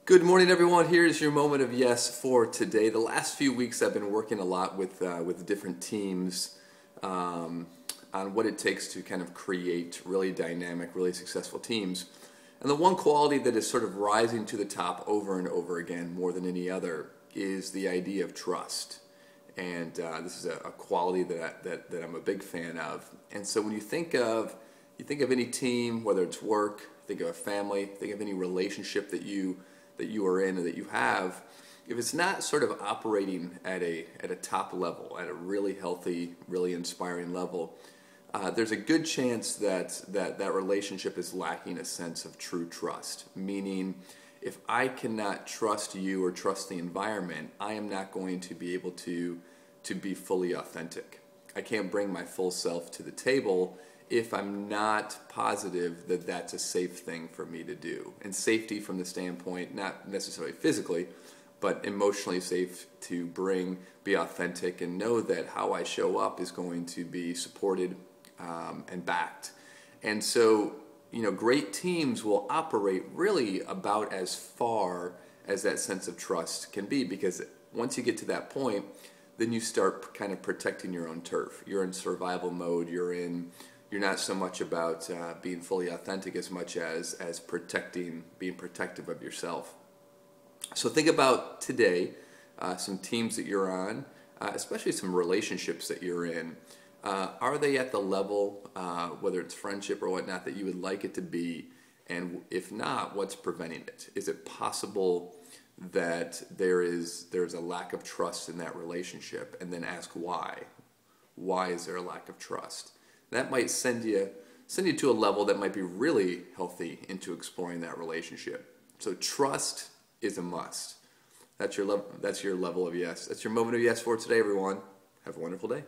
Good morning, everyone. Here's your moment of yes for today. The last few weeks I've been working a lot with different teams on what it takes to kind of create really dynamic, really successful teams. And the one quality that is sort of rising to the top over and over again more than any other is the idea of trust. And this is a quality that I'm a big fan of. And so when you think of any team, whether it's work, think of a family, think of any relationship that you are in and that you have, if it's not sort of operating at a top level, at a really healthy, really inspiring level, there's a good chance that relationship is lacking a sense of true trust. Meaning, if I cannot trust you or trust the environment, I am not going to be able to be fully authentic. I can't bring my full self to the table if I'm not positive that that's a safe thing for me to do. And safety from the standpoint, not necessarily physically, but emotionally safe to be authentic and know that how I show up is going to be supported and backed. And so, great teams will operate really about as far as that sense of trust can be, because once you get to that point, then you start kind of protecting your own turf. You're in survival mode. You're not so much about being fully authentic as much as being protective of yourself. So think about today, some teams that you're on, especially some relationships that you're in. Are they at the level, whether it's friendship or whatnot, that you would like it to be? And if not, what's preventing it? Is it possible that there's a lack of trust in that relationship? And then ask why. Why is there a lack of trust? That might send you to a level that might be really healthy into exploring that relationship. So trust is a must. That's your level of yes. That's your moment of yes for today, everyone. Have a wonderful day.